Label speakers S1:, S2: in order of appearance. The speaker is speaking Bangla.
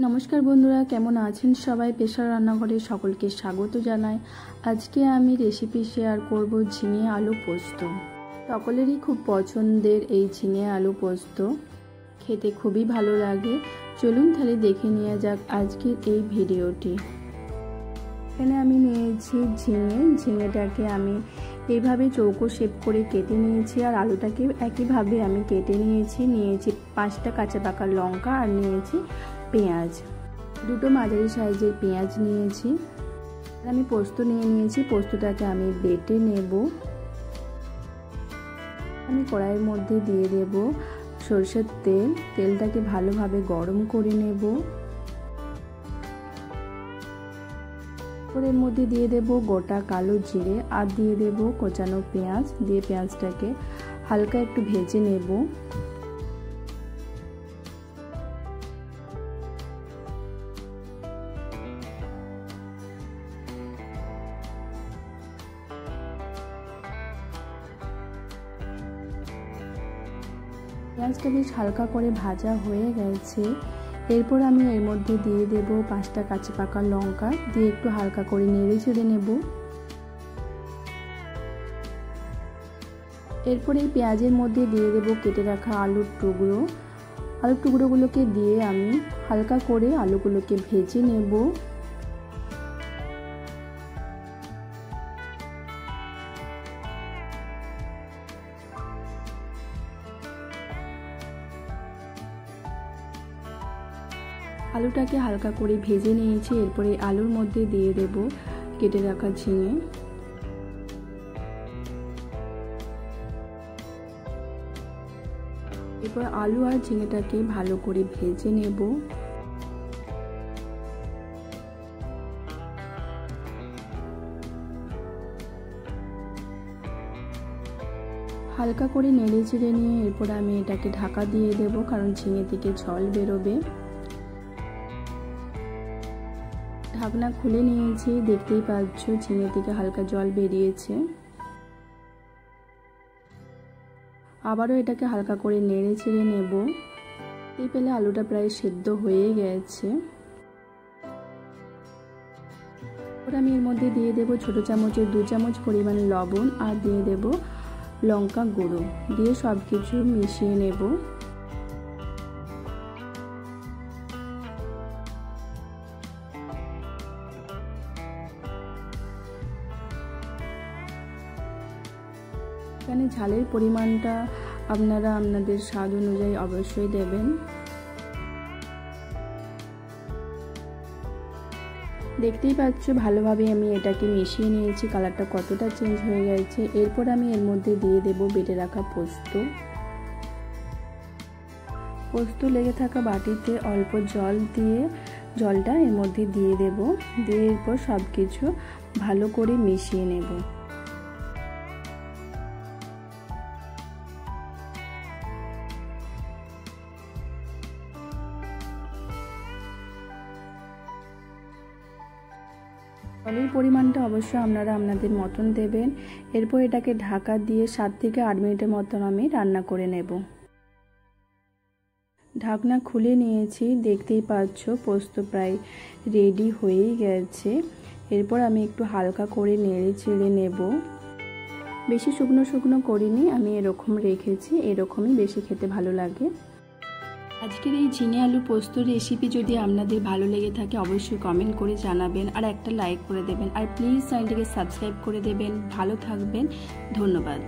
S1: নমস্কার বন্ধুরা, কেমন আছেন সবাই? পেশার রান্নাঘরে সকলকে স্বাগত জানাই। আজকে আমি রেসিপি শেয়ার করব ঝিঙে আলু পোস্ত। সকলেরই খুব পছন্দের এই ঝিঙে আলু পোস্ত খেতে খুবই ভালো লাগে। চলুন তাহলে দেখে নেওয়া যাক আজকের এই ভিডিওটি। এখানে আমি নিয়েছি ঝিঙেটাকে আমি এইভাবে চৌকো শেপ করে কেটে নিয়েছি, আর আলুটাকে একইভাবে আমি কেটে নিয়েছি। 5টা কাঁচা পাকা লঙ্কা আর নিয়েছি পেঁয়াজ, দুটো মাঝারি সাইজের পেঁয়াজ নিয়েছি। আমি পোস্ত নিয়েছি, পোস্তটাকে আমি বেটে নেব। আমি কড়াইয়ের মধ্যে দিয়ে দেব সরষের তেল। তেলটাকে ভালোভাবে গরম করে নেব। এর মধ্যে দিয়ে দেব গোটা কালো জিরে আর দিয়ে দেব কোচানো পেঁয়াজ। দিয়ে পেঁয়াজটাকে হালকা একটু ভেজে নেব। পেঁয়াজটা বেশ হালকা করে ভাজা হয়ে গেছে। এরপর আমি এর মধ্যে দিয়ে দেব 5টা কাঁচা পাকা লঙ্কা, দিয়ে একটু হালকা করে নেড়ে চেড়ে নেব। এরপর এই পেঁয়াজের মধ্যে দিয়ে দেব কেটে রাখা আলুর টুকরোগুলোকে দিয়ে আমি হালকা করে আলুগুলোকে ভেজে নেব। আলুটাকে হালকা করে ভেজে নিয়েছি। এরপরে আলুর মধ্যে দিয়ে দেব কেটে রাখা ঝিঙে। এরপর আলু আর ঝিঙেটাকে ভালো করে ভেজে নেব। হালকা করে নেড়ে চেড়ে নিয়ে এরপর আমি এটাকে ঢাকা দিয়ে দেব, কারণ ঝিঙে থেকে জল বেরোবে। ঢাকনা খুলে নিয়েছি, দেখতেই পাচ্ছ ঝিঙে থেকে হালকা জল বেরিয়েছে। আবারও এটাকে হালকা করে নেড়ে চেড়ে নেব। এই পেলে আলুটা প্রায় সেদ্ধ হয়ে গেছে। এবার আমি এর মধ্যে দিয়ে দেব ছোট চামচের 2 চামচ পরিমাণ লবণ আর দিয়ে দেব লঙ্কা গুঁড়ো, দিয়ে সবকিছু মিশিয়ে নেব। এখানে ঝালের পরিমাণটা আপনারা আপনাদের স্বাদ অনুযায়ী অবশ্যই দেবেন। দেখতেই পাচ্ছ ভালোভাবে আমি এটাকে মিশিয়ে নিয়েছি। কালারটা কতটা চেঞ্জ হয়ে গেছে। এরপর আমি এর মধ্যে দিয়ে দেব বেটে রাখা পোস্ত লেগে থাকা বাটিতে অল্প জল দিয়ে জলটা এর মধ্যে দিয়ে দেব। দিয়ে এরপর সব কিছু ভালো করে মিশিয়ে নেব। জলের পরিমাণটা অবশ্যই আপনারা আপনাদের মতন দেবেন। এরপর এটাকে ঢাকা দিয়ে 7 থেকে 8 মিনিটের মতন আমি রান্না করে নেব। ঢাকনা খুলে নিয়েছি, দেখতেই পাচ্ছ পোস্ত প্রায় রেডি হয়েই গেছে। এরপর আমি একটু হালকা করে নেড়ে চেড়ে নেব। বেশি শুকনো করিনি, আমি এরকম রেখেছি। এরকমই বেশি খেতে ভালো লাগে। আজকের এই ঝিঙে আলু পোস্ত রেসিপি যদি আপনাদের ভালো লেগে থাকে অবশ্যই কমেন্ট করে জানাবেন, আর একটা লাইক করে দেবেন, আর প্লিজ চ্যানেলটিকে সাবস্ক্রাইব করে দেবেন। ভালো থাকবেন, ধন্যবাদ।